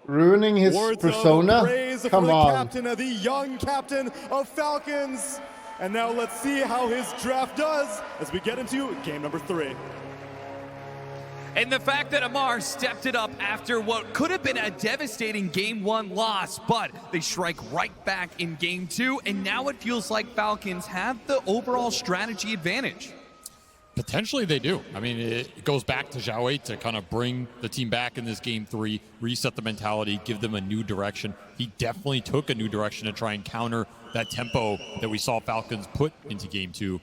Ruining his persona? Come on. Captain of the young captain of Falcons. And now let's see how his draft does as we get into game number 3. And the fact that Amar stepped it up after what could have been a devastating Game 1 loss, but they strike right back in Game 2, and now it feels like Falcons have the overall strategy advantage. Potentially they do. I mean, it goes back to Raeyei to kind of bring the team back in this Game 3, reset the mentality, give them a new direction. He definitely took a new direction to try and counter that tempo that we saw Falcons put into Game 2.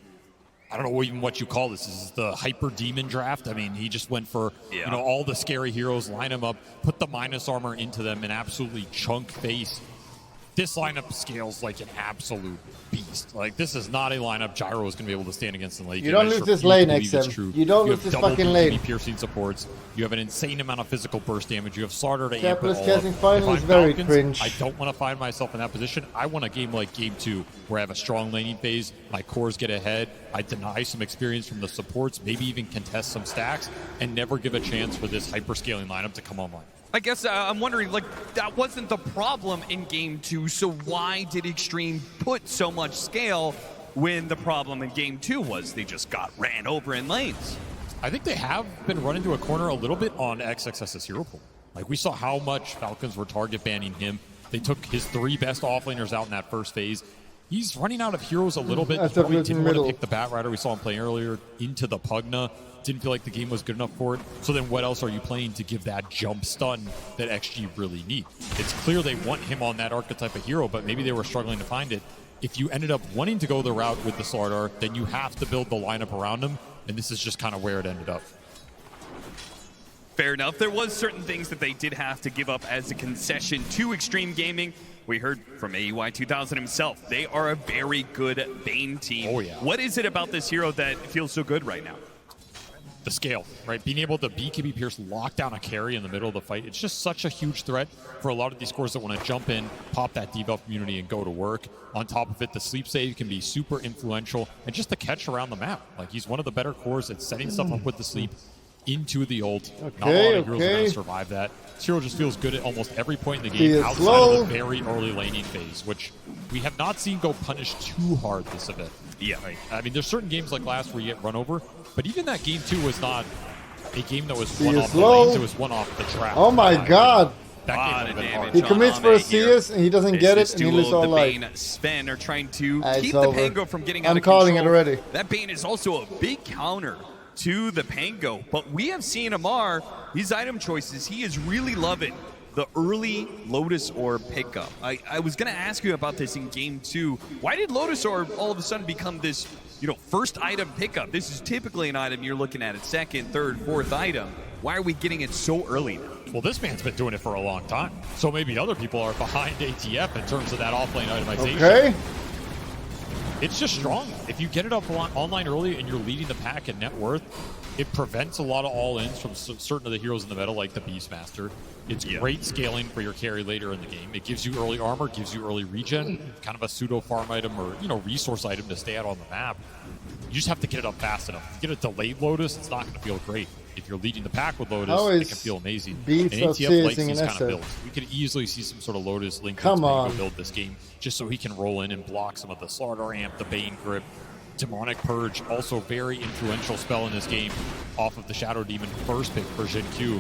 I don't know even what you call this. This is the hyper demon draft. I mean, he just went for all the scary heroes, line them up, put the minus armor into them, and absolutely chunk face. This lineup scales like an absolute beast. Like, this is not a lineup Gyro is going to be able to stand against in late. You don't lose this lane, XM. You don't lose this fucking lane. Piercing supports. You have an insane amount of physical burst damage. You have Slaughter to amp Capitalist it all casting up. final is very cringe. I don't want to find myself in that position. I want a game like Game 2 where I have a strong laning phase, my cores get ahead, I deny some experience from the supports, maybe even contest some stacks, and never give a chance for this hyper-scaling lineup to come online. I guess I'm wondering, like, that wasn't the problem in Game 2, so why did Xtreme put so much scale when the problem in Game 2 was they just got ran over in lanes? I think they have been run into a corner a little bit on XXS's hero pool. Like, we saw how much Falcons were target banning him. They took his 3 best offlaners out in that first phase. He's running out of heroes a little bit. He probably didn't want to pick the Batrider. We saw him playing earlier into the Pugna. Didn't feel like the game was good enough for it. So then what else are you playing to give that jump stun that XG really need? It's clear they want him on that archetype of hero, but maybe they were struggling to find it. If you ended up wanting to go the route with the Slardar, then you have to build the lineup around him, and this is just kind of where it ended up. Fair enough. There was certain things that they did have to give up as a concession to Xtreme Gaming. We heard from AEY 2000 himself. They are a very good Bane team. Oh, yeah. What is it about this hero that feels so good right now? The scale, right? Being able to BKB Pierce lock down a carry in the middle of the fight. It's just such a huge threat for a lot of these cores that want to jump in, pop that debuff immunity, and go to work. On top of it, the sleep save can be super influential, and just the catch around the map. Like, he's one of the better cores at setting stuff up with the sleep into the ult. Not a lot of heroes are going to survive that. This hero just feels good at almost every point in the game outside of the very early laning phase, which we have not seen go punished too hard this event. Yeah. Right? I mean, there's certain games like last where you get run over, but even that Game 2 was not a game that was one off the lanes, it was one off the trap. Oh my god. That game would have been hard. He commits for a CS and he doesn't get it, and he loses all life. Sven are trying to keep over. the Pango from getting out I'm of control. calling it already. That Bane is also a big counter to the Pango, but we have seen Amar, his item choices, he is really loving the early Lotus Orb pickup. I was going to ask you about this in Game 2. Why did Lotus Orb all of a sudden become this, first item pickup? This is typically an item you're looking at second, third, fourth item. Why are we getting it so early now? Well, this man's been doing it for a long time, so maybe other people are behind ATF in terms of that offlane itemization. Okay. It's just strong. If you get it up online early and you're leading the pack in net worth, it prevents a lot of all-ins from certain of the heroes in the meta, like the Beastmaster. It's great scaling for your carry later in the game. It gives you early armor, gives you early regen, kind of a pseudo-farm item or, resource item to stay out on the map. You just have to get it up fast enough. If you get a delayed Lotus, it's not going to feel great. If you're leading the pack with Lotus, it can feel amazing. And ATF likes these kind of builds. We could easily see some sort of Lotus link to build this game, just so he can roll in and block some of the Slardar amp, the Bane grip. Demonic Purge, also very influential spell in this game off of the Shadow Demon first pick for Jin Q.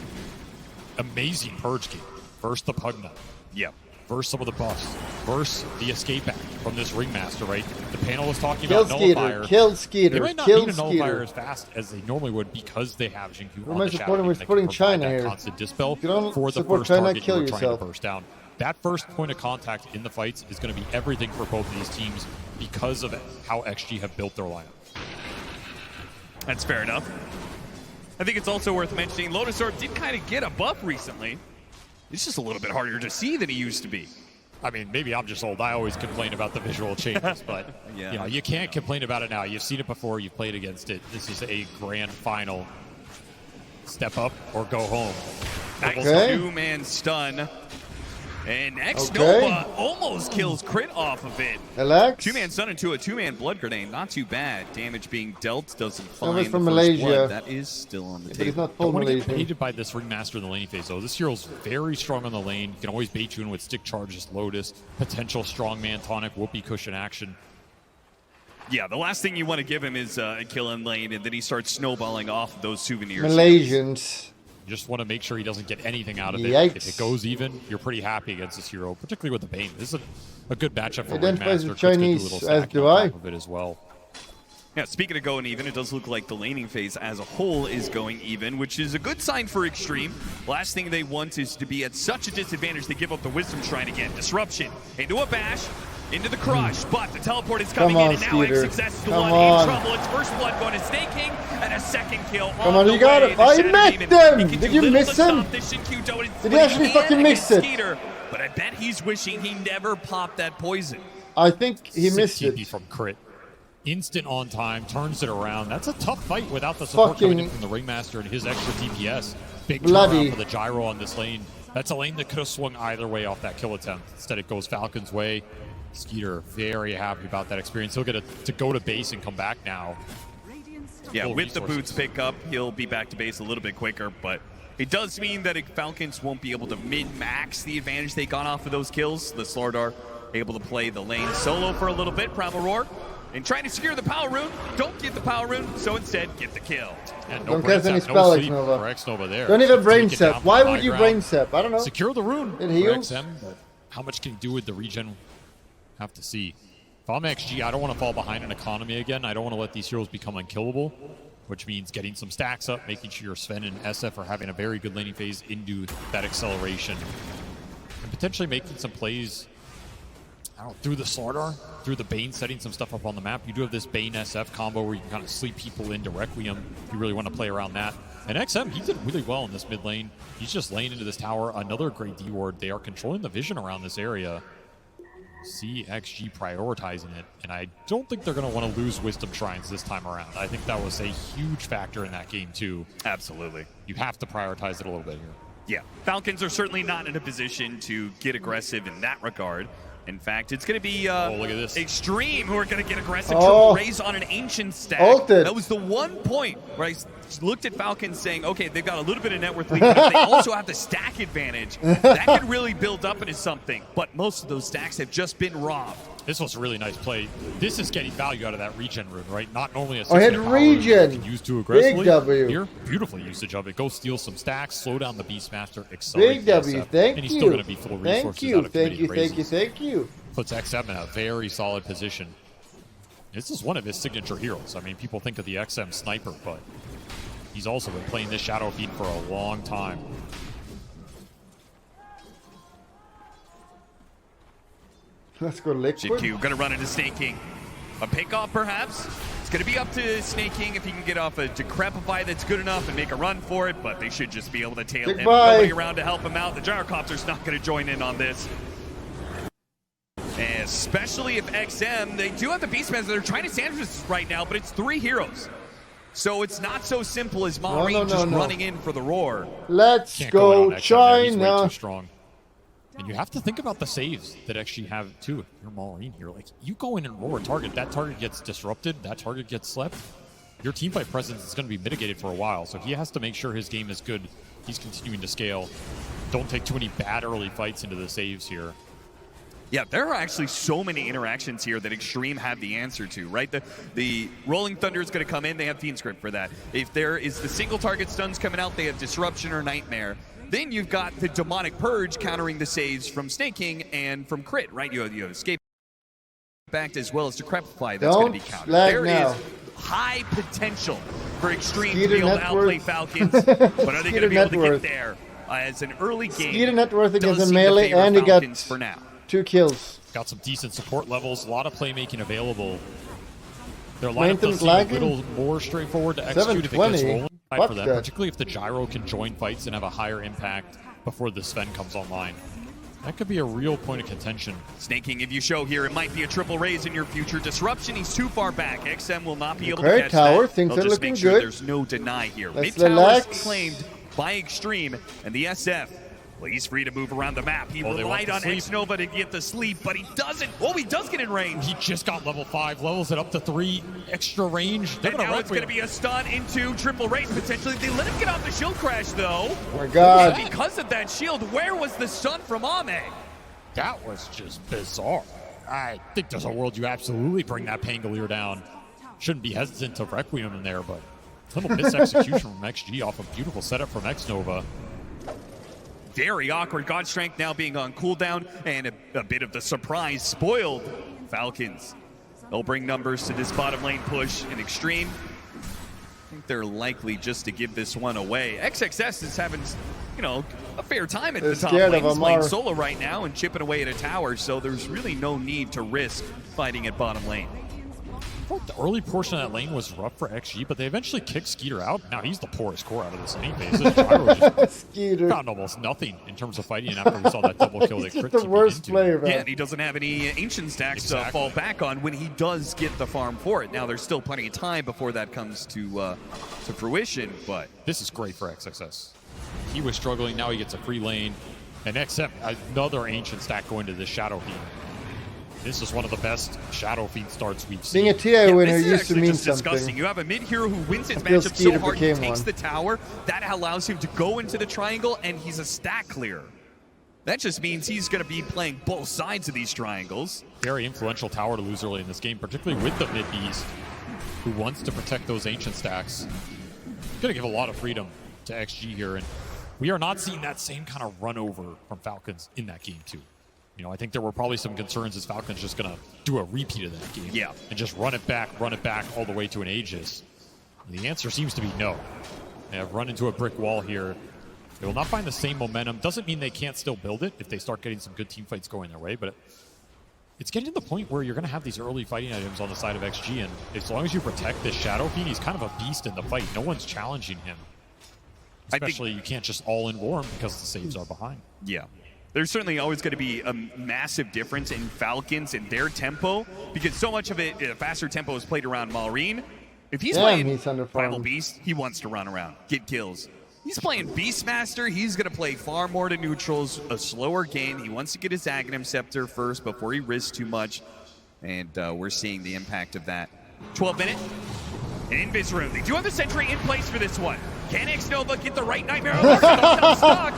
Amazing Purge game. First the Pugna. Yep. First some of the buffs. First the Escape Act from this Ringmaster, right? The panel was talking about Nullifier. Kill Skiter. They might not need a Nullifier as fast as they normally would because they have Jin Q on the Shadow Demon. We're supporting China here. Constant dispel If you don't for the support first China, target kill you're trying yourself. to burst down. That first point of contact in the fights is going to be everything for both of these teams because of how XG have built their lineup. That's fair enough. I think it's also worth mentioning Lotus Orb did kind of get a buff recently. It's just a little bit harder to see than he used to be. I mean, maybe I'm just old. I always complain about the visual changes, but you can't complain about it now. You've seen it before. You've played against it. This is a grand final. Step up or go home. Nice two-man stun. And X-Nova almost kills Crit off of it. Alex? Two-man stun into a two-man blood grenade. Not too bad. Damage being dealt doesn't find was the from first Malaysia. blood. That is still on the But table. he's not Don't full want to get Malaysian. baited by this Ringmaster in the laning phase, though. This hero's very strong on the lane. You can always bait you in with stick charges, Lotus, potential strongman tonic, whoopee cushion action. Yeah, the last thing you want to give him is a kill in lane, and then he starts snowballing off of those souvenirs. Malaysians. You just want to make sure he doesn't get anything out of it. Yikes. If it goes even, you're pretty happy against this hero, particularly with the Bane. This is a good matchup for Identifies Ringmaster. with Crit's gonna do a Chinese, little as stacking do on I. top of it as well. Yeah, speaking of going even, it does look like the laning phase as a whole is going even, which is a good sign for Xtreme. Last thing they want is to be at such a disadvantage they give up the Wisdom Shrine again. Disruption into a bash, into the crush, but the teleport is coming in, and now X Success is the one in trouble. It's first blood going to Snaking, and a second kill. Come on, you got it. I missed him! Did you miss him? Did he actually fucking miss it? Skiter, but I bet he's wishing he never popped that poison. I think he missed Sick TP it. from Crit. Instant on time, turns it around. That's a tough fight without the support coming in from the Ringmaster and his extra DPS. Big turnaround for the gyro on this lane. That's a lane that could have swung either way off that kill attempt. Instead, it goes Falcon's way. Skiter very happy about that experience. He'll get to go to base and come back now. Yeah, Full with the resources. boots pick up, he'll be back to base a little bit quicker, but it does mean that Falcons won't be able to min-max the advantage they got off of those kills. The Slardar able to play the lane solo for a little bit, Primal Roar, and trying to secure the power rune. Don't get the power rune, so instead get the kill. And Don't brain cast any sap, spell, sleep X-Nova. for X-Nova there. Don't even brain Take it down sap. from Why the would you high brain ground. sap? I don't know. Secure the rune It for heals. XM, but how much can you do with the regen? Have to see. If I'm XG, I don't want to fall behind in economy again. I don't want to let these heroes become unkillable, which means getting some stacks up, making sure your Sven and SF are having a very good laning phase into that acceleration, and potentially making some plays, I don't know, through the Slardar, through the Bane, setting some stuff up on the map. You do have this Bane SF combo where you can kind of sleep people into Requiem. You really want to play around that. And XM, he did really well in this mid lane. He's just laying into this tower. Another great D-ward. They are controlling the vision around this area. See XG prioritizing it, and I don't think they're going to want to lose Wisdom Shrines this time around. I think that was a huge factor in that game too. Absolutely. You have to prioritize it a little bit here. Yeah, Falcons are certainly not in a position to get aggressive in that regard. In fact, it's going to be look at this. Xtreme who are going to get aggressive. Oh. Triple raise on an Ancient stack. Ulted. That was the one point where I looked at Falcons saying, okay, they've got a little bit of net worth lead, but they also have the stack advantage. That could really build up into something, but most of those stacks have just been robbed. This was a really nice play. This is getting value out of that regen rune, right? Not normally a I had 6-minute power rune regen. you can use too aggressively. Big W. Here, beautiful usage of it. Go steal some stacks, slow down the Beastmaster, accelerate Big the W. SF, Thank and he's you. still going to be full of resources Thank you. out of Thank committed you. Thank you. raises. Thank you. Puts XM in a very solid position. This is one of his signature heroes. I mean, people think of the XM sniper, but he's also been playing this Shadow Fiend for a long time. Let's go liquid. GQ going to run into Snaking. A pickoff, perhaps? It's going to be up to Snaking if he can get off a Decrepify that's good enough and make a run for it, but they should just be able to tail him. Goodbye. Nobody around to help him out. The Gyrocopter's not going to join in on this. And especially if XM, they do have the Beastmaster. They're trying to sandwich this right now, but it's 3 heroes. So it's not so simple as Maureen just running in for the roar. Let's Can't go in on XM there. He's way China. too strong. And you have to think about the saves that actually have too. If you're Maureen here, like you go in and roar a target, that target gets disrupted, that target gets slept. Your teamfight presence is going to be mitigated for a while, so he has to make sure his game is good. He's continuing to scale. Don't take too many bad early fights into the saves here. Yeah, there are actually so many interactions here that Xtreme have the answer to, right? The Rolling Thunder is going to come in. They have Fiend Script for that. If there is the single target stuns coming out, they have Disruption or Nightmare. Then you've got the Demonic Purge countering the saves from Snaking and from Crit, right? You have Escape Backed as well as Decrepify that's going to be countered. There is high potential for Xtreme to be able to outplay Falcons, but are they going to be able to get there as an early game? Skiter net worth against does a seem to melee, favor and he got Falcons for now. 2 kills. Got some decent support levels, a lot of playmaking available. Their lineup Maintenance does seem lagging? a little more straightforward to execute if it gets 720. rolling for Fuck them, that. particularly if the gyro can join fights and have a higher impact before the Sven comes online. That could be a real point of contention. Snaking, if you show here, it might be a triple raise in your future. Disruption, he's too far back. XM will not be able to Okay, catch tower, that. things They'll are just looking make sure good. There's no deny here. Let's Mid tower is relax. claimed by Xtreme, and the SF Well, he's free to move around the map. He Oh, they want relied the on sleep. X-Nova to get the sleep, but he doesn't. Oh, he does get in range. He just got level 5, levels it up to 3, extra range. They're And gonna now it's going to Requiem. be a stun into triple race, potentially. They let him get off the shield crash, though. Oh my God. And because of that shield, where was the stun from Ame? That was just bizarre. I think there's a world you absolutely bring that Pangolier down. Shouldn't be hesitant to Requiem in there, but little misexecution from XG off a beautiful setup from X-Nova. Very awkward. God Strength now being on cooldown, and a bit of the surprise spoiled Falcons. They'll bring numbers to this bottom lane push in extreme. I think they're likely just to give this one away. XXS is having, you know, a fair time at They're the top scared lane. of He's playing Amar. solo right now and chipping away at a tower, so there's really no need to risk fighting at bottom lane. I thought the early portion of that lane was rough for XG, but they eventually kicked Skiter out. Now he's the poorest core out of this anyways. This Gyro just Skeeter. found almost nothing in terms of fighting after we saw that double kill that He's Crit just the worst player, Yeah, man. and he doesn't have any ancient stacks to Exactly. fall back on when he does get the farm for it. Now, there's still plenty of time before that comes to fruition, but This is great for XXS. He was struggling, now he gets a free lane. And XM, another ancient stack going to the Shadow Fiend. This is one of the best Shadow Fiend starts we've seen. Being a TI winner this is used to actually mean just disgusting. something. You have a mid hero who wins his I feel matchup so Skeeter hard he became takes one. the tower. That allows him to go into the triangle, and he's a stack clearer. That just means he's going to be playing both sides of these triangles. Very influential tower to lose early in this game, particularly with the mid beast, who wants to protect those ancient stacks. Going to give a lot of freedom to XG here, and we are not seeing that same kind of run over from Falcons in that game too. You know, I think there were probably some concerns as Falcons just going to do a repeat of that game. Yeah. And just run it back all the way to an Aegis. And the answer seems to be no. They have run into a brick wall here. They will not find the same momentum. Doesn't mean they can't still build it if they start getting some good team fights going their way, but it's getting to the point where you're going to have these early fighting items on the side of XG, and as long as you protect this Shadow Fiend, he's kind of a beast in the fight. No one's challenging him. Especially you can't just all in war him because the saves are behind. Yeah. There's certainly always going to be a massive difference in Falcons and their tempo, because so much of it, faster tempo is played around Malrine. If he's Damn, playing he's under Primal farm. Beast, he wants to run around, get kills. He's playing Beastmaster, he's going to play far more to neutrals, a slower game. He wants to get his Aghanim Scepter first before he risks too much, and we're seeing the impact of that. 12-minute, Invis room. They do have the Sentry in place for this one. Can X-Nova get the right Nightmare? Oh, stuck.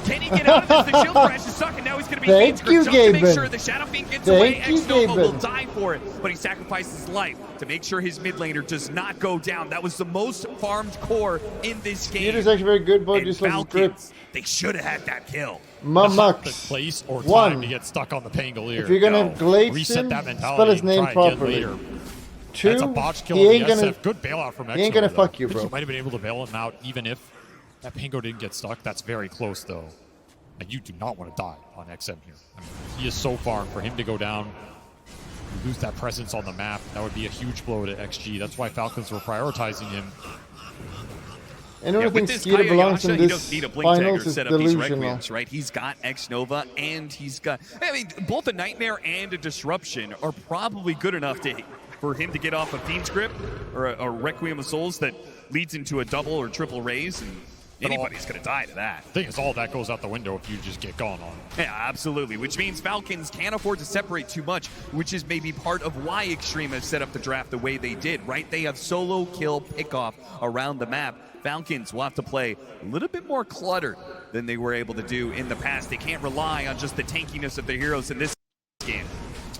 Can he get out of this? The shield crash is stuck, and now he's going to be Thank Fiend's Grip you, just to make Gaben. sure the Shadow Fiend gets Thank away. you, X-Nova will Gaben. die for it, but he sacrifices his life to make sure his mid laner does not go down. That was the most farmed core in this game. Skeeter's actually very good, but And just lost his grip. Falcons, they should have had that kill. The Mamux. place or time One. to get stuck on the Pangolier. If you're gonna No. glaze Reset him, that mentality spell his and name try again properly. later. Two, That's a botch kill he on ain't the gonna, SF. Good bailout from he ain't gonna X-Nova, though. fuck you, I think bro. he might have been able to bail him out even if that Pango didn't get stuck. That's very close, though. And you do not want to die on XM here. I mean, he is so far, and for him to go down, you lose that presence on the map, that would be a huge blow to XG. That's why Falcons were prioritizing him. And Yeah, everything with this Skeeter belongs Kayayasha, in he this doesn't need a blink dagger finals to is set up these delusional. Requiems, right? He's got X-Nova, and he's got... I mean, both a Nightmare and a Disruption are probably good enough for him to get off a Fiend's Grip or a Requiem of Souls that leads into a double or triple raise, and anybody's going to die to that. The thing is, all that goes out the window if you just get going on it. Yeah, absolutely, which means Falcons can't afford to separate too much, which is maybe part of why Xtreme has set up the draft the way they did, right? They have solo kill pickoff around the map. Falcons will have to play a little bit more cluttered than they were able to do in the past. They can't rely on just the tankiness of their heroes in this game.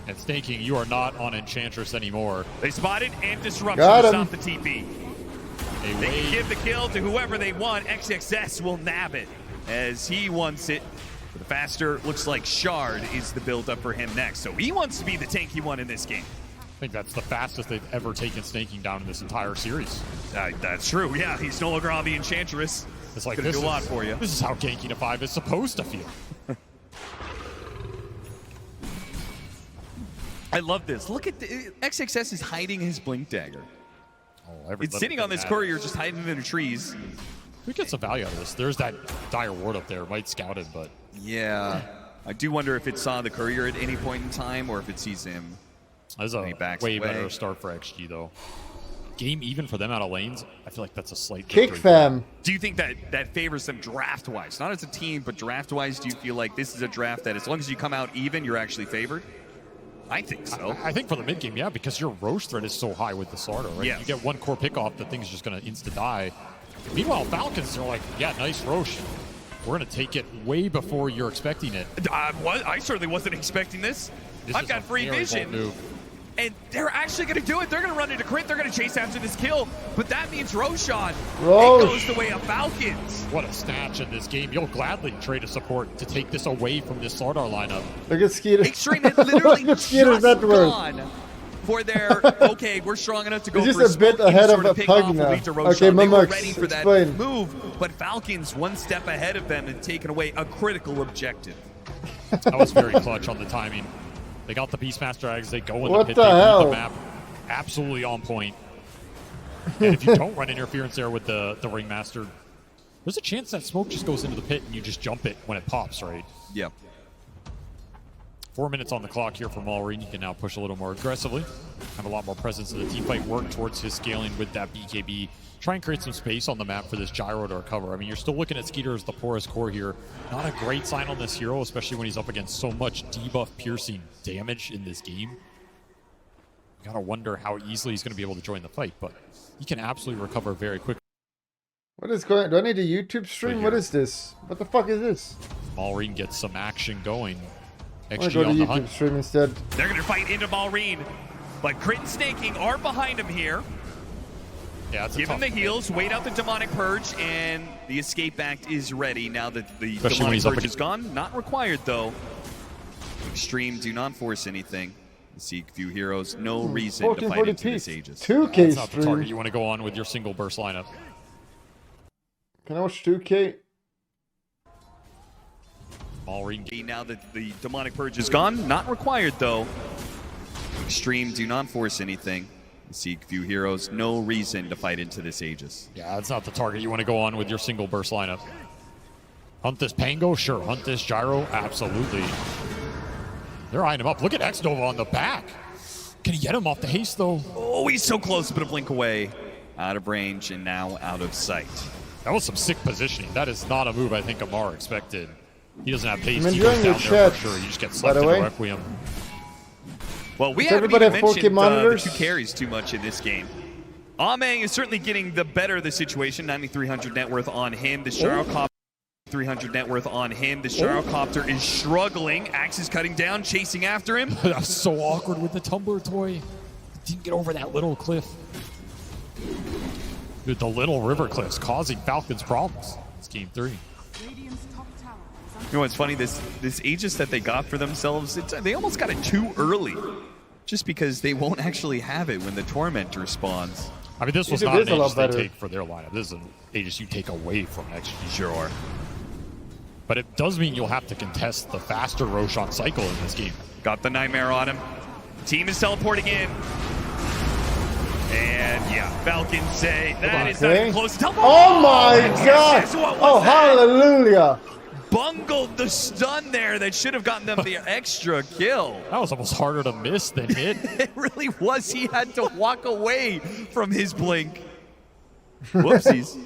And Staking, you are not on Enchantress anymore. They spotted and Disruption Got to him. stop the TP. A They can wave. give the kill to whoever they want. XXS will nab it as he wants it. The faster, looks like Shard is the build-up for him next. So he wants to be the tanky one in this game. I think that's the fastest they've ever taken Snaking down in this entire series. That's true, yeah. He's no longer on the Enchantress. It's like Gonna this do a lot is- for you. This is how ganking a 5 is supposed to feel. I love this. Look at the XXS is hiding his Blink Dagger. Oh, every It's little sitting on thing this matters. courier, just hiding in the trees. We get some value out of this. There's that dire ward up there. Might scout it, but Yeah. I do wonder if it saw the courier at any point in time or if it sees him. that's And he a backs way away. better start for XG, though. game even for them out of lanes, I feel like that's a slight Kick victory. fam. Do you think that favors them draft-wise? Not as a team, but draft-wise, do you feel like this is a draft that as long as you come out even, you're actually favored? I think so. I think for the mid game, yeah, because your Roche threat is so high with the Slardar, right? Yes. You get one core pick off, the thing's just going to insta-die. Meanwhile, Falcons are like, yeah, nice Roche. We're going to take it way before you're expecting it. I certainly wasn't expecting this. I've got free vision. And they're actually going to do it. They're going to run into crit. They're going to chase after this kill. But that means Roshan. It goes the way of Falcons. What a snatch in this game. You'll gladly trade a support to take this away from this Slardar lineup. Look at Skiter. xtreme had literally Look at just Skiter's network. gone for their, okay, we're strong enough to go He's for just a bit smoke, ahead sort of a pick pug off now. lead to Roshan. Okay, They were Mumux, ready for that explain. move, but Falcons one step ahead of them and taken away a critical objective. That was very clutch on the timing. They got the Beastmaster eggs. They go in What the pit. the They read hell? the map. Absolutely on point. And if you don't run interference there with the Ringmaster, there's a chance that smoke just goes into the pit and you just jump it when it pops, right? Yep. 4 minutes on the clock here for Malrine. You can now push a little more aggressively. Have a lot more presence in the team fight. Work towards his scaling with that BKB. Try and create some space on the map for this gyro to recover. I mean, you're still looking at Skiter as the poorest core here. Not a great sign on this hero, especially when he's up against so much debuff piercing damage in this game. You gotta wonder how easily he's gonna be able to join the fight, but he can absolutely recover very quickly. What is going on? Do I need a YouTube stream? What is this? What the fuck is this? Malrine gets some action going. I'm gonna XG go to on the YouTube hunt. stream instead. They're going to fight into Malrine, but Crit and Snaking are behind him here. Yeah, it's a Give him tough the heals, wait out the Demonic Purge, and the Escape Act is ready now that the Especially when Demonic he's up Purge against- is gone. Not required, though. xtreme, do not force anything. Seek few heroes, no reason to fight 1440 into this piece. Aegis. 2K That's not the target stream. you want to go on with your single burst lineup. Can I watch 2K? Malrine Now that the Demonic Purge is gone, not required, though. xtreme, do not force anything. Seek few heroes, no reason to fight into this Aegis. Yeah, that's not the target you want to go on with your single burst lineup. Hunt this Pango? Sure. Hunt this Gyro? Absolutely. They're eyeing him up. Look at X-Nova on the back. Can he get him off the haste, though? Oh, he's so close, but a blink away. Out of range and now out of sight. That was some sick positioning. That is not a move I think Amar expected. He doesn't have haste. I'm He goes enjoying your down there chat, for sure. You just get by slept the into way. Requiem. Well, we Does haven't everybody even have 4K mentioned the monitors? two carries too much in this game. Ameng is certainly getting the better of the situation. 9,300 net worth on him. The Gyrocopter, 300 net worth on him. The Gyrocopter is struggling. Axe is cutting down, chasing after him. That was so awkward with the tumbler toy. Didn't get over that little cliff. Dude, the little river cliffs causing Falcons problems. It's game 3. You know what's funny? This Aegis that they got for themselves, they almost got it too early. Just because they won't actually have it when the Tormentor spawns. I mean, this was It not is an a lot Aegis they better. take for their lineup. This is an Aegis you take away from XG. Sure. But it does mean you'll have to contest the faster Roshan cycle in this game. Got the Nightmare on him. Team is teleporting in. And yeah, Falcons say that is not even close to teleport. Oh my Yes, god! what was Oh, that? hallelujah! Bungled the stun there that should have gotten them the extra kill. That was almost harder to miss than hit. It really was. He had to walk away from his blink. Whoopsies.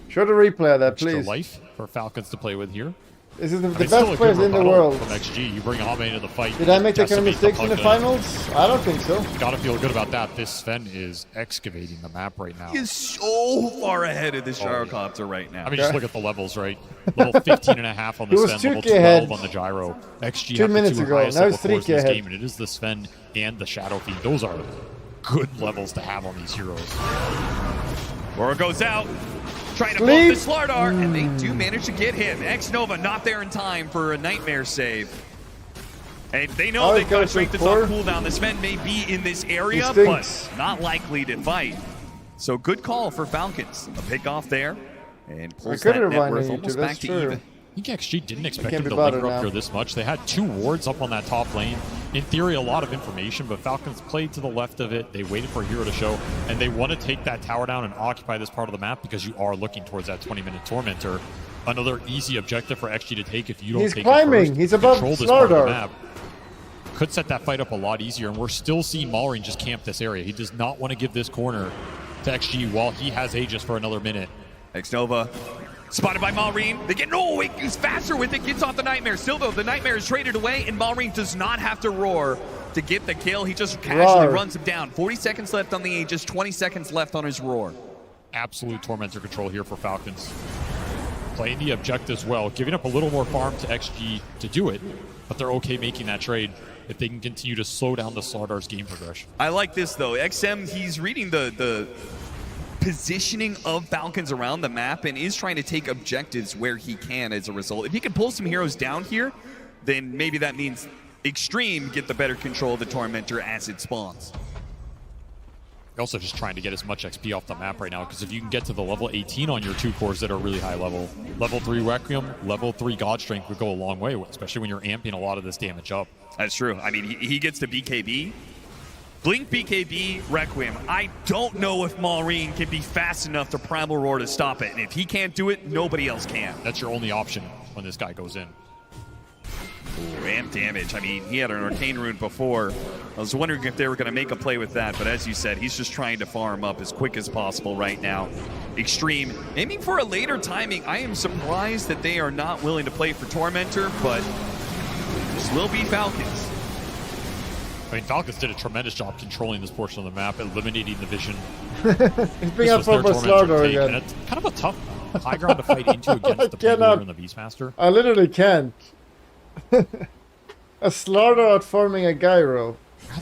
Show the replay of that, Extra please. life for Falcons to play with here. This is the I mean, best still a good players in the rebuttal world. From XG, you bring Ame into the fight. Did I make that kind of decimate mistakes in the Pug finals? I don't think so. Gotta feel good about that. This Sven is excavating the map right now. He is so far ahead of this Gyrocopter right now. I mean, just look at the levels, right? Level 15.5 on the It was Sven, level 2K ahead 12 on the Gyro. XG 2 have the minutes two ago. highest Now level it's 4s 3K in this ahead. game, and it is the Sven and the Shadow Fiend. Those are good levels to have on these heroes. Aura goes out, trying to Sleep. bump the Slardar, and they do manage to get him. X-Nova not there in time for a Nightmare save. And they know Oh, they've he's got got strength that's four. on cooldown. The Sven may be in this area, He but stinks. not likely to fight. So good call for Falcons. A pick off there, and pulls could that have net run worth into, almost that's back to true. even. I think XG didn't expect can't him be to linger bothered up now. here this much. They had 2 wards up on that top lane. In theory, a lot of information, but Falcons played to the left of it. They waited for a hero to show, and they want to take that tower down and occupy this part of the map because you are looking towards that 20-minute Tormentor. Another easy objective for XG to take if you don't He's take climbing. it first. He's above Control this part of the Slardar. map. Could set that fight up a lot easier, and we're still seeing Malrine just camp this area. He does not want to give this corner XG while he has Aegis for another minute. Xnova spotted by Malrine. They get, no, he's faster with it, gets off the Nightmare. Still though, the Nightmare is traded away and Malrine does not have to roar to get the kill. He just casually runs him down. 40 seconds left on the Aegis, 20 seconds left on his roar. Absolute Tormentor control here for Falcons. Playing the objectives well, giving up a little more farm to XG to do it, but they're okay making that trade if they can continue to slow down the Slardar's game progression. I like this though. XM, he's reading the positioning of Falcons around the map and is trying to take objectives where he can as a result. If he can pull some heroes down here, then maybe that means Xtreme get the better control of the Tormentor as it spawns. You're also just trying to get as much XP off the map right now, because if you can get to the level 18 on your 2 cores that are really high level, level 3 Requiem, level 3 God Strength would go a long way, especially when you're amping a lot of this damage up. That's true. I mean, he gets to BKB. Blink BKB, Requiem. I don't know if Malrine can be fast enough to Primal Roar to stop it. And if he can't do it, nobody else can. That's your only option when this guy goes in. Ooh, amp damage. I mean, he had an Arcane Rune before. I was wondering if they were going to make a play with that, but as you said, he's just trying to farm up as quick as possible right now. Xtreme, aiming for a later timing. I am surprised that they are not willing to play for Tormentor, but this will be Falcons. I mean, Falcons did a tremendous job controlling this portion of the map, eliminating the vision. He's being up for Slardar again. And it's kind of a tough high ground to fight into against the Pigler and the Beastmaster. I literally can't. A Slardar outfarming a Gyro.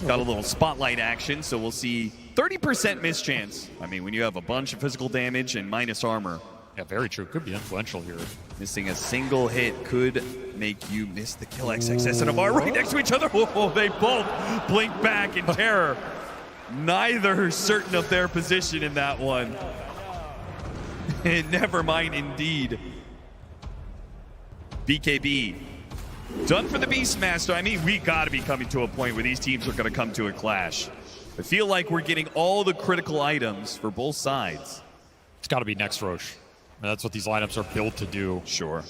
Got a little spotlight action, so we'll see 30% miss chance. I mean, when you have a bunch of physical damage and minus armor. Yeah, very true. Could be influential here. Missing a single hit could make you miss the kill. XXS and Amar right next to each other. Whoa, they both blink back in terror. Neither certain of their position in that one. Never mind, indeed. BKB. Done for the Beastmaster. I mean, we got to be coming to a point where these teams are going to come to a clash. I feel like we're getting all the critical items for both sides. It's got to be next Roche. And that's what these lineups are built to do. Sure.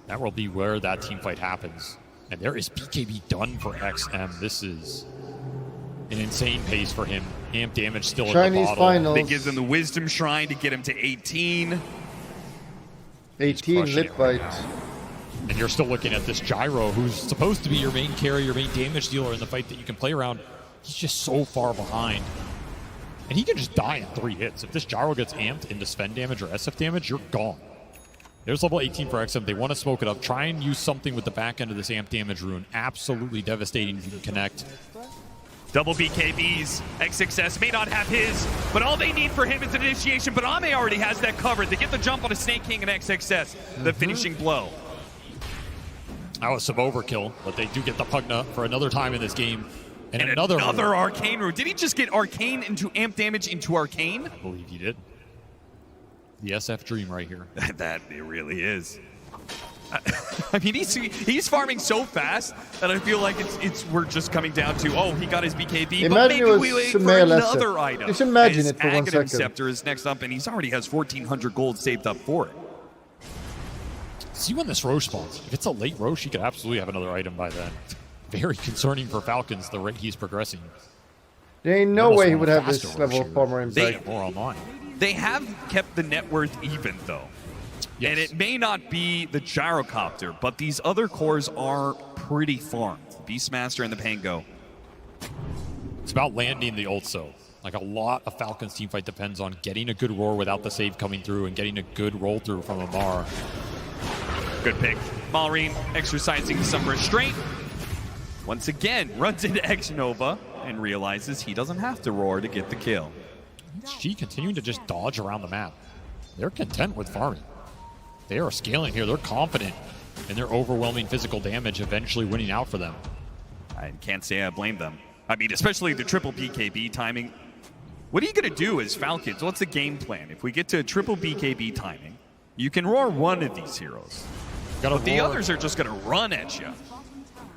That will be where that team fight happens. And there is BKB done for XM. This is an insane pace for him. Amp damage still in the bottle. Finals. They give them the Wisdom Shrine to get him to 18. 18 lit bite. And you're still looking at this Gyro, who's supposed to be your main carry, your main damage dealer in the fight that you can play around. He's just so far behind. And he can just die in 3 hits. If this Gyro gets amped into Sven damage or SF damage, you're gone. There's level 18 for XM. They want to smoke it up. Try and use something with the back end of this amp damage rune. Absolutely devastating if you can connect. Double BKBs. XXS may not have his, but all they need for him is an initiation. But Ame already has that covered. They get the jump on a Snake King and XXS. The finishing blow. That was some overkill, but they do get the Pugna for another time in this game. And another Arcane Rune. Did he just get Arcane into amp damage into Arcane? I believe he did. The SF dream right here. That it really is. I mean, he's farming so fast that I feel like we're just coming down to, oh, he got his BKB, imagine but maybe we wait for another item. Just imagine His it for 1 Aghanim second. Scepter is next up, and he already has 1,400 gold saved up for it. See when this Roche spawns. If it's a late Roche, he could absolutely have another item by then. Very concerning for Falcons, the rate he's progressing. There ain't no way he would have this level of armor in back. More online. They have kept the net worth even, though. Yes. And it may not be the Gyrocopter, but these other cores are pretty farmed. The Beastmaster and the Pango. It's about landing the ults. Like a lot of Falcons teamfight depends on getting a good roar without the save coming through and getting a good roll through from Amar. Good pick. Malrine exercising some restraint. Once again, runs into Xnova and realizes he doesn't have to roar to get the kill. She continuing to just dodge around the map. They're content with farming. They are scaling here. They're confident in their overwhelming physical damage eventually winning out for them. I can't say I blame them. I mean, especially the triple BKB timing. What are you going to do as Falcons? What's the game plan? If we get to a triple BKB timing, you can roar one of these heroes. But the others are just going to run at you.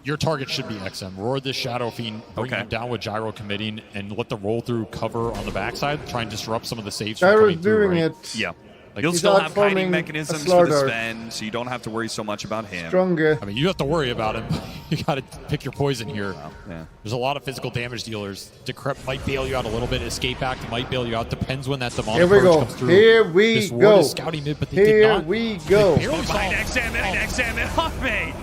Your target should be XM. Roar this Shadow Fiend, bring him down with Gyro committing, and let the roll through cover on the backside. Try and disrupt some of the saves. Gyro's doing it. Yeah. Like, you'll still have hiding mechanisms for the Sven, so you don't have to worry so much about him. Stronger. I mean, you have to worry about him. You got to pick your poison here. Wow, yeah. There's a lot of physical damage dealers. Decrep might bail you out a little bit. Escape Act might bail you out. Depends when that demonic purge comes through. Here we this ward go. is scouting mid, but they did not. Here we go. They barely saw- Examine off me.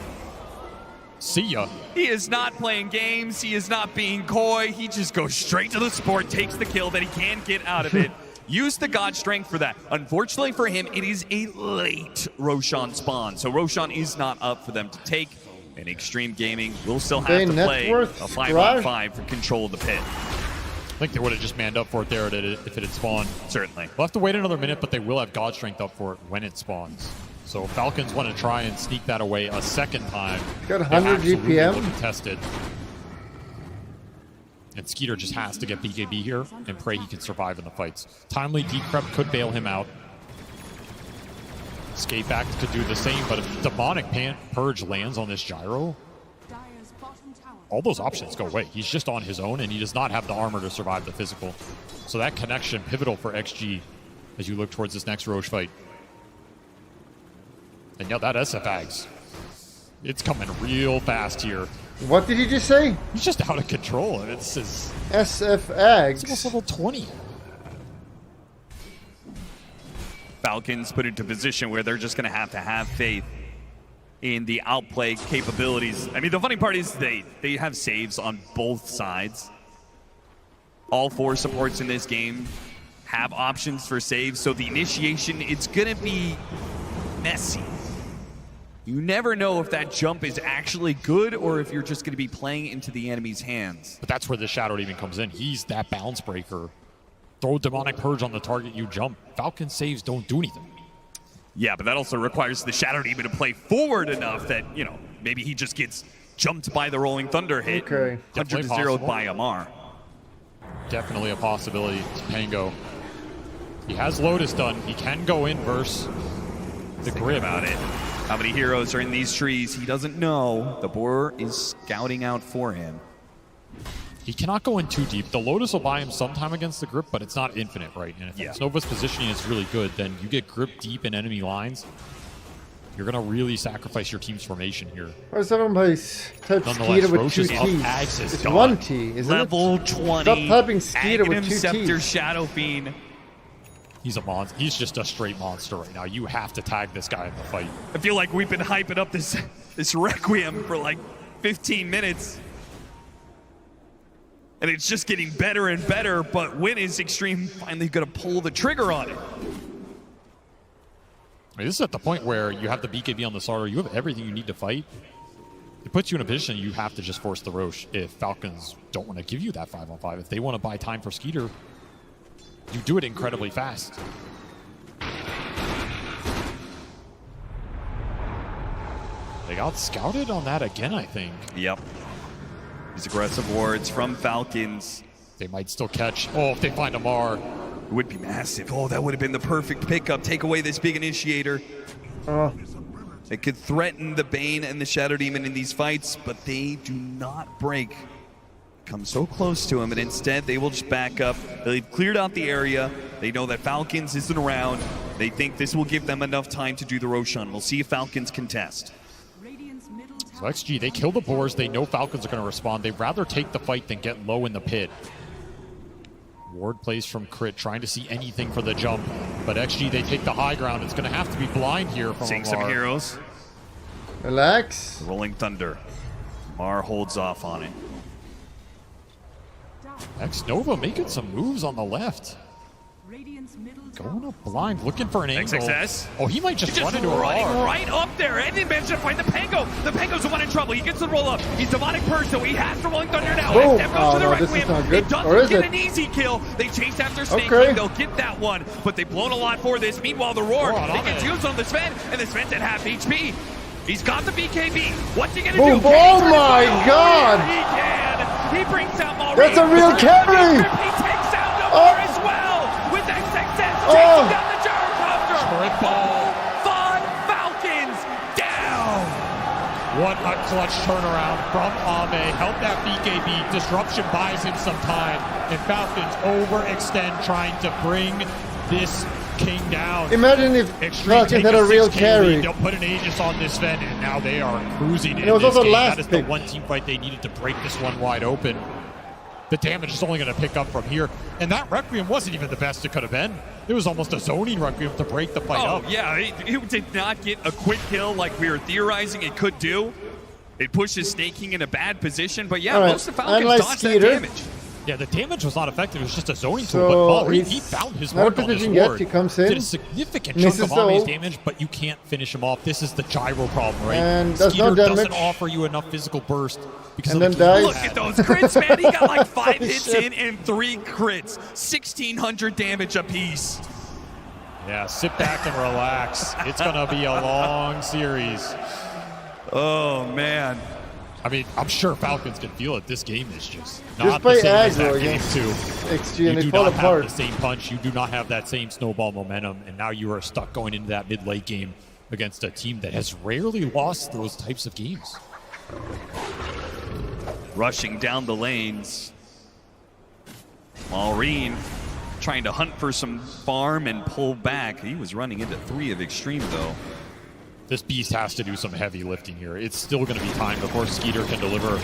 See ya. He is not playing games. He is not being coy. He just goes straight to the support, takes the kill that he can get out of it. Use the God Strength for that. Unfortunately for him, it is a late Roshan spawn. So Roshan is not up for them to take. And Xtreme Gaming will still have to play a 5-on-5 for control of the pit. I think they would have just manned up for it there if it had spawned. Certainly. We'll have to wait another minute, but they will have God Strength up for it when it spawns. So Falcons want to try and sneak that away a second time. Got 100 GPM. Tested. And Skiter just has to get BKB here and pray he can survive in the fights. Timely Decrep could bail him out. Escape Act could do the same, but if Demonic Purge lands on this gyro, all those options go away. He's just on his own, and he does not have the armor to survive the physical. So that connection, pivotal for XG as you look towards this next Roche fight. And yeah, that SF Ags, it's coming real fast here. What did he just say? He's just out of control. And it's his SF Ags. It's almost level 20. Falcons put into a position where they're just going to have faith in the outplay capabilities. I mean, the funny part is they have saves on both sides. All 4 supports in this game have options for saves, so the initiation, it's going to be messy. You never know if that jump is actually good or if you're just going to be playing into the enemy's hands. But that's where the Shadow Demon comes in. He's that balance breaker. Throw Demonic Purge on the target, you jump. Falcon saves don't do anything. Yeah, but that also requires the Shadow Demon to play forward enough that, you know, maybe he just gets jumped by the Rolling Thunder hit. Okay. 100-0 by Amar. Definitely a possibility. It's Pango. He has Lotus done. He can go in versus the Grim. About it. How many heroes are in these trees? He doesn't know. The boar is scouting out for him. He cannot go in too deep. The Lotus will buy him sometime against the Grip, but it's not infinite, right? And if Nova's positioning is really good, then you get Grip deep in enemy lines. You're going to really sacrifice your team's formation here. Where's everyone plays type Skiter with 2 T's? It's 1 T, isn't Level it? 20. Stop typing Skiter with 2 Scepter T's. Shadow Fiend. He's a monster. He's just a straight monster right now. You have to tag this guy in the fight. I feel like we've been hyping up this Requiem for like 15 minutes. And it's just getting better and better, but when is Xtreme finally going to pull the trigger on it? I mean, this is at the point where you have the BKB on the starter. You have everything you need to fight. It puts you in a position you have to just force the Roche if Falcons don't want to give you that 5-on-5. If they want to buy time for Skiter, you do it incredibly fast. They got scouted on that again, I think. Yep. These aggressive wards from Falcons. They might still catch. Oh, if they find Amar. It would be massive. Oh, that would have been the perfect pickup. Take away this big initiator. It could threaten the Bane and the Shadow Demon in these fights, but they do not break. Come so close to him, and instead they will just back up. They've cleared out the area. They know that Falcons isn't around. They think this will give them enough time to do the Roshan. We'll see if Falcons contest. So XG, they kill the boars. They know Falcons are going to respond. They'd rather take the fight than get low in the pit. Ward plays from Crit, trying to see anything for the jump. But XG, they take the high ground. It's going to have to be blind here from Seeing Amar. some heroes. Relax. Rolling Thunder. Mar holds off on it. X-Nova making some moves on the left. Going up blind, looking for an angle. XXS. Oh, he might just run into a bar. right up there. And he managed to find the Pango. The Pango's the one in trouble. He gets the roll up. He's demonic purge, so he has to Rolling Thunder now. Boom. Step goes to the No, Requiem. this is not good. It doesn't Or is get it? an easy kill. They chase after Snake Okay. King. They'll get that one, but they've blown a lot for this. Meanwhile, the Roar, Roar, they get used on the Sven, and the Sven's at half HP. He's got the BKB. What's he gonna Boom. do? Oh my God. He can. He brings out Maurice. That's a real carry. He takes out Amar as well with XXS. Oh. Chasing down the gyrocopter. Triple. Fun Falcons down. What a clutch turnaround from Ame. Help that BKB. Disruption buys him some time. And Falcons overextend, trying to bring this king down. Imagine if Falcons had a real carry. They'll put an Aegis on this Ven, and now they are cruising in it was this also game. last That is pick. the one team fight they needed to break this one wide open. The damage is only going to pick up from here. And that Requiem wasn't even the best it could have been. It was almost a zoning Requiem to break the fight up. Oh, yeah, it did not get a quick kill like we were theorizing it could do. It pushes Snake King in a bad position, but yeah, All right, most of the Falcons analyze dodged that Skiter. damage. Yeah, the damage was not effective. It was just a zoning So tool. But he's he found his not a mark on his position yet. ward. He comes in, Did a significant chunk misses of the Ame's ult. damage, but you can't finish him off. This is the gyro problem, right? And does no Skiter doesn't damage. offer you enough physical burst because And of the then key. dies. Look at those crits, man. He got like 5 Holy hits shit. in and 3 crits. 1,600 damage apiece. Yeah, sit back and relax. It's going to be a long series. Oh, man. I mean, I'm sure Falcons can feel it. This game is just not play the same as aggro that game against too. XG You and they do fall not have apart. the same punch. You do not have that same snowball momentum. And now you are stuck going into that mid-late game against a team that has rarely lost those types of games. Rushing down the lanes. Maureen trying to hunt for some farm and pull back. He was running into 3 of Extreme, though. This beast has to do some heavy lifting here. It's still going to be time before Skiter can deliver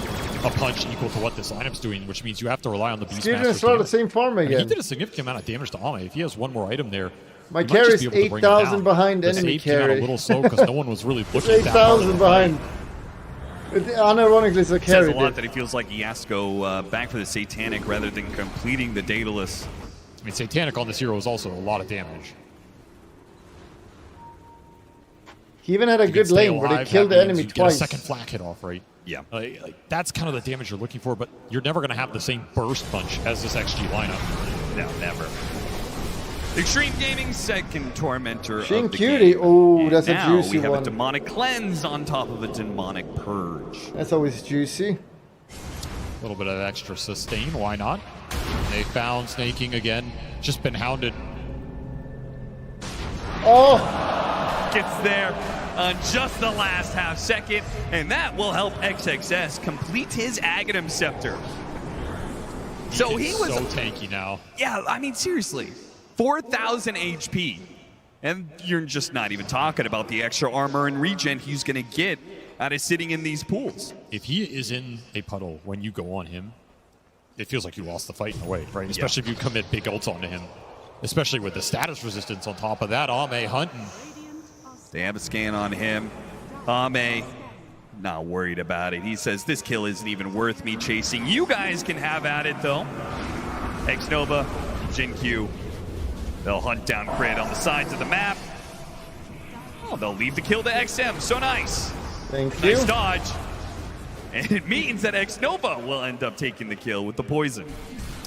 a punch equal to what this lineup's doing, which means you have to rely on the beast. Skiter is the same farm He again. did a significant amount of damage to Ame. If he has one more item there, My he might carry just is be able to bring him 8,000 down. behind The enemy save came out carry. a little slow because no one was really looking at that part of 8,000 the behind. Unironically, it's a Says carry. a lot that he feels like he has to go back for the Satanic rather than completing the Daedalus. I mean, Satanic on this hero is also a lot of damage. He even had a You good can stay lane where they alive, killed that the means enemy you get twice. a second flak hit off, right? Yeah. Like, that's kind of the damage you're looking for, but you're never going to have the same burst punch as this XG lineup. No, never. Extreme Gaming second Tormentor Shin of the Cutie. game. Oh, And that's a now juicy we have one. a Demonic Cleanse on top of a Demonic Purge. That's always juicy. A little bit of extra sustain, why not? They found Snaking again, just been hounded. Oh, Gets there on just the last half second, and that will help XXS complete his Aghanim Scepter. So he It's was so tanky now. Yeah, I mean, seriously, 4,000 HP. And you're just not even talking about the extra armor and regen he's going to get out of sitting in these pools. If he is in a puddle when you go on him, it feels like you lost the fight in a way, right? Especially if you commit big ults onto him. Especially with the status resistance on top of that. Ame hunting. They have a scan on him. Ame, not worried about it. He says, this kill isn't even worth me chasing. You guys can have at it, though. X-Nova, Jin Q. They'll hunt down Crit on the sides of the map. Oh, they'll leave the kill to XM. So nice. thank you. Nice dodge. And it means that X-Nova will end up taking the kill with the poison.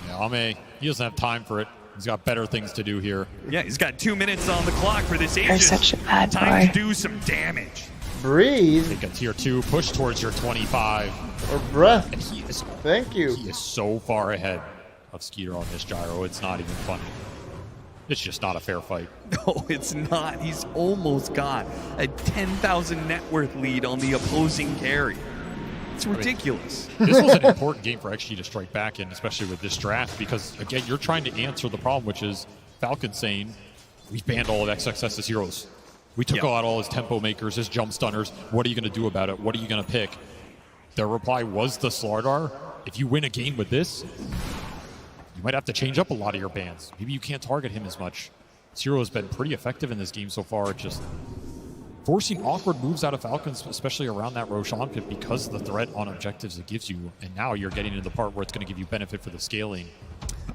Yeah, Ame, he doesn't have time for it. He's got better things to do here. Yeah, he's got 2 minutes on the clock for this You're Aegis. such a bad Time boy. to do some damage. Breathe Take a tier 2, push towards your 25. or breath. And he Thank you. is so far ahead of Skiter on this gyro. It's not even funny. It's just not a fair fight. No, it's not. He's almost got a 10,000 net worth lead on the opposing carry. It's ridiculous. This was an important game for XG to strike back in, especially with this draft, because, again, you're trying to answer the problem, which is Falcon saying, we banned all of XXS's heroes. We took out all his tempo makers, his jump stunners. What are you going to do about it? What are you going to pick? Their reply was the Slardar. If you win a game with this, you might have to change up a lot of your bans. Maybe you can't target him as much. This hero has been pretty effective in this game so far. Just forcing awkward moves out of Falcons, especially around that Roshan pit, because of the threat on objectives it gives you. And now you're getting to the part where it's going to give you benefit for the scaling.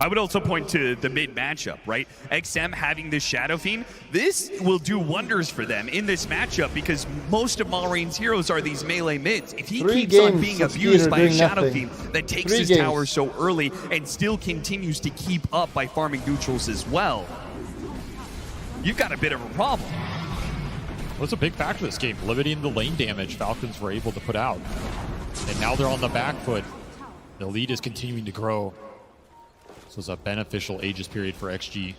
I would also point to the mid matchup, right? XM having this Shadow Fiend, this will do wonders for them in this matchup because most of Malrain's heroes are these melee mids. If he 3 keeps on games being of abused Skiter by a doing Shadow nothing. Fiend that takes 3 his games. tower so early and still continues to keep up by farming neutrals as well, you've got a bit of a problem. Well, it's a big factor of this game, limiting the lane damage Falcons were able to put out. And now they're on the back foot. The lead is continuing to grow. So it's a beneficial Aegis period for XG.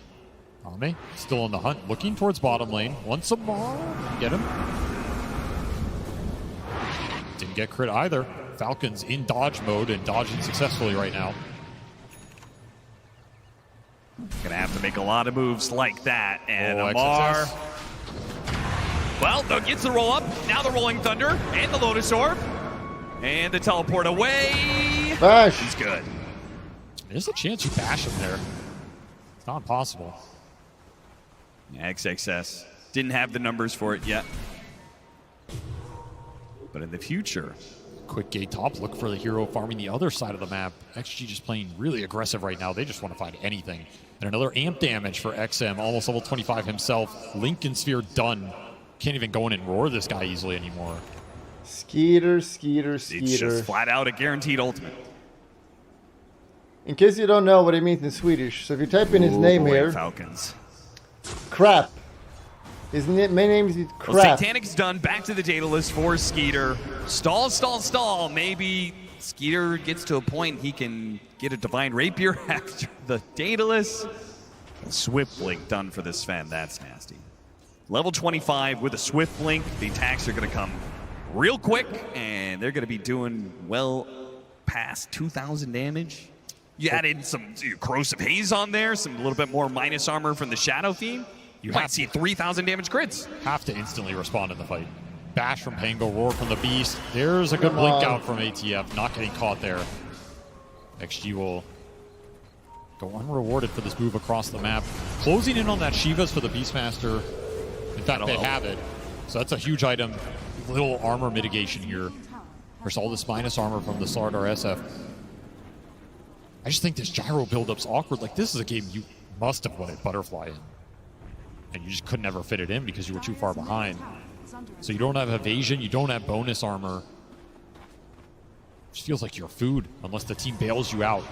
Ame still on the hunt, looking towards bottom lane. Wants some more. Get him. Didn't get crit either. Falcons in dodge mode and dodging successfully right now. Gonna have to make a lot of moves like that. And Amar, XXS. well, gets the roll up. Now the Rolling Thunder and the Lotus Orb. And the teleport away. Bash. He's good. There's a chance you bash him there. It's not impossible. XXS didn't have the numbers for it yet. But in the future. Quick gate top, look for the hero farming the other side of the map. XG just playing really aggressive right now. They just want to find anything. And another amp damage for XM, almost level 25 himself. Lincoln Sphere done. Can't even go in and roar this guy easily anymore. Skiter, Skiter, It's Skiter. just flat out a guaranteed ultimate. In case you don't know what it means in Swedish, so if you type in his name here, Falcons. crap. His main name is Well, crap. Satanic's done. Back to the data list for Skiter. Stall, stall, stall. Maybe Skiter gets to a point he can get a Divine Rapier after the data list. Swift Blink done for this Sven. That's nasty. Level 25 with a Swift Blink. The attacks are going to come real quick, and they're going to be doing well past 2,000 damage. You added some Corrosive Haze on there, a little bit more minus armor from the Shadow Fiend. You might see 3,000 damage crits. Have to instantly respond in the fight. Bash from Pango, roar from the Beast. There's a good blink out from ATF, not getting caught there. XG will go unrewarded for this move across the map. Closing in on that Shivas for the Beastmaster. In fact, they have it. So that's a huge item. Little armor mitigation here. There's all this minus armor from the Slardar SF. I just think this gyro build-up's awkward. Like, this is a game you must have wanted Butterfly in. And you just could never fit it in because you were too far behind. So you don't have evasion, you don't have bonus armor. It just feels like you're food unless the team bails you out.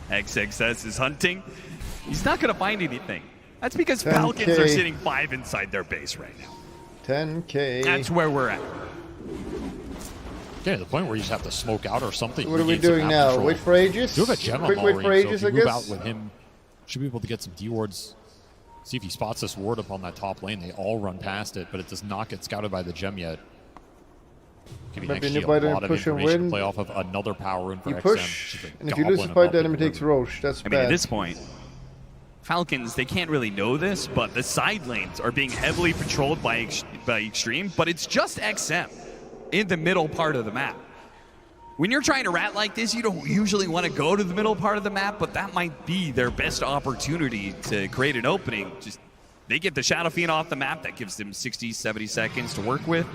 XXS is hunting. He's not going to find anything. That's because 10K. Falcons are sitting 5 inside their base right now. 10K. That's where we're at. Yeah, the point where you just have to smoke out or something. What are we Regain some doing map now? control. Wait for Aegis? You have a Gemma Quick Maul wait for ring, Aegis, so I if you move guess? out with him, should be able to get some D wards. See if he spots this ward up on that top lane. They all run past it, but it does not get scouted by the gem yet. Giving Might be XG nobody a lot of push and information to win. play off of another power rune for You XM. push, which is a and if you lose the goblin fight, above the enemy takes river. Roche. That's I bad. mean, at this point, Falcons, they can't really know this, but the side lanes are being heavily patrolled by Extreme, but it's just XM in the middle part of the map. When you're trying to rat like this, you don't usually want to go to the middle part of the map, but that might be their best opportunity to create an opening. Just they get the Shadow Fiend off the map. That gives them 60, 70 seconds to work with.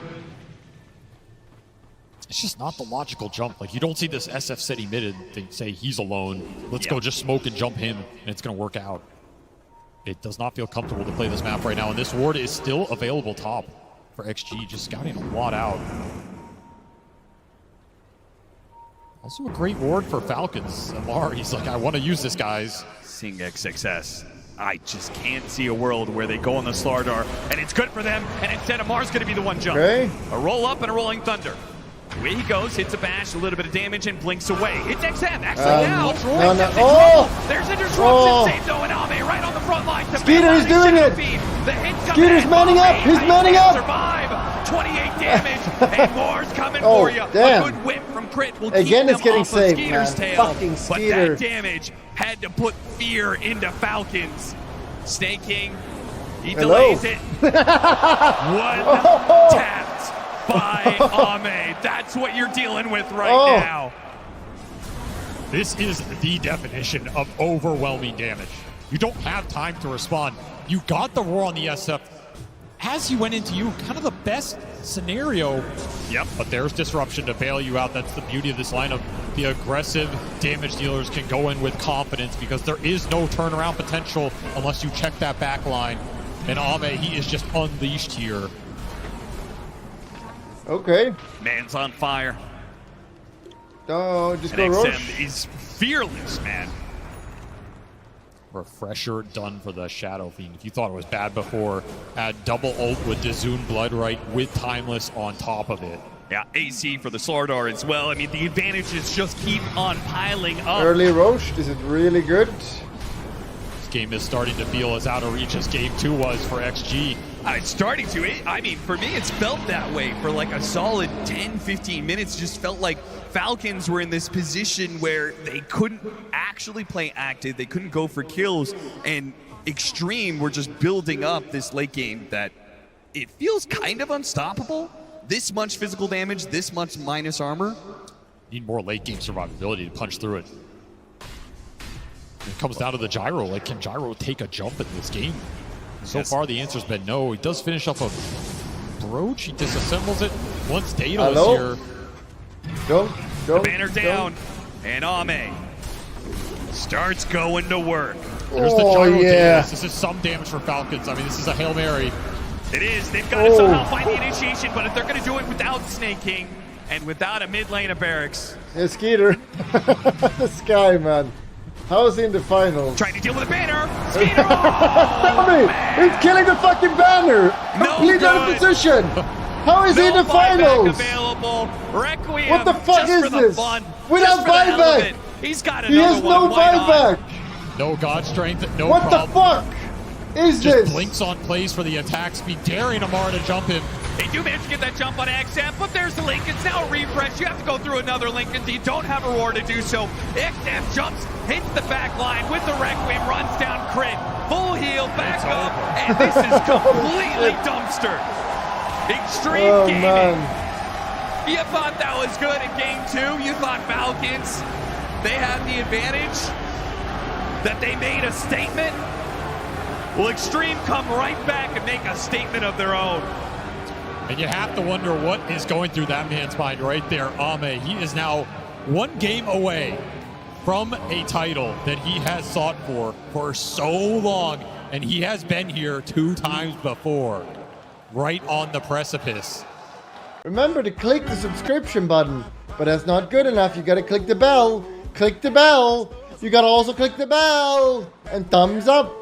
It's just not the logical jump. Like, you don't see this SF city mid and they say he's alone. Let's go just smoke and jump him, and it's going to work out. It does not feel comfortable to play this map right now, and this ward is still available top for XG, just scouting a lot out. Also a great ward for Falcons. Amar, he's like, I want to use this, guys. Seeing XXS, I just can't see a world where they go on the Slardar, and it's good for them, and instead Amar's going to be the one jump. Okay. A roll up and a Rolling Thunder. Away he goes, hits a bash, a little bit of damage, and blinks away. It's XM, actually now. No, no. XM Oh! There's a disruption, Oh! save though, and Ame right on the front line. Skiter is doing it! The hit coming Skiter's in. manning up! He's manning up! Survive! 28 damage, and more's coming Oh, for you. damn. A good whip from Crit will Again, keep it's them getting off saved, of Skeeter's man. tail. Fucking But Skiter. that damage had to put fear into Falcons. Snake King, he Hello. delays it. One tapped by Ame. That's what you're dealing with right now. This is the definition of overwhelming damage. You don't have time to respond. You got the roar on the SF. As he went into you, kind of the best scenario. Yep. But there's disruption to bail you out. That's the beauty of this lineup. The aggressive damage dealers can go in with confidence because there is no turnaround potential unless you check that back line. And Ame, he is just unleashed here. Okay. Man's on fire. Oh, just And go XM Roche. is fearless, man. Refresher done for the Shadow Fiend. If you thought it was bad before, add double ult with Dazoon Bloodright with Timeless on top of it. Yeah, AC for the Slardar as well. I mean, the advantages just keep on piling up. Early Roche. Is it really good? This game is starting to feel as out of reach as Game 2 was for XG. It's starting to. I mean, for me, it's felt that way for like a solid 10, 15 minutes. Just felt like Falcons were in this position where they couldn't actually play active. They couldn't go for kills. And Xtreme were just building up this late game that it feels kind of unstoppable. This much physical damage, this much minus armor. Need more late game survivability to punch through it. It comes down to the gyro. Like, can gyro take a jump in this game? So far, the answer's been no. He does finish off a brooch. He disassembles it. Once Data is here. Don't. The banner down. And Ame starts going to work. There's the gyro damage. This is some damage for Falcons. I mean, this is a Hail Mary. It is. They've got to somehow find the initiation, but if they're going to do it without Snake King and without a mid lane of Verrk. Yeah, Skiter. This guy, man. How is he in the finals? Trying to deal with the banner. Skiter! Tell me! He's killing the fucking banner! Complete out of position! How is he in the finals? Available. Requiem. What the fuck is this? Without buyback! He's got He has no buyback! No god strength, no what problem. The fuck is Just this? blinks on plays for the attack speed, daring Amar to jump him. They do manage to get that jump on XM, but there's the link. It's now a refresh. You have to go through another link, and you don't have a roar to do so. XM jumps, hits the back line with the Requiem, runs down crit, full heal, back up, and this is completely dumpstered. Xtreme gaming. Man. You thought that was good in game 2. You thought Falcons, they had the advantage, that they made a statement. Well, Xtreme come right back and make a statement of their own. And you have to wonder what is going through that man's mind right there. Ame, he is now one game away from a title that he has sought for so long. And he has been here 2 times before, right on the precipice. Remember to click the subscription button, but that's not good enough. You gotta click the bell. Click the bell. You gotta also click the bell and thumbs up.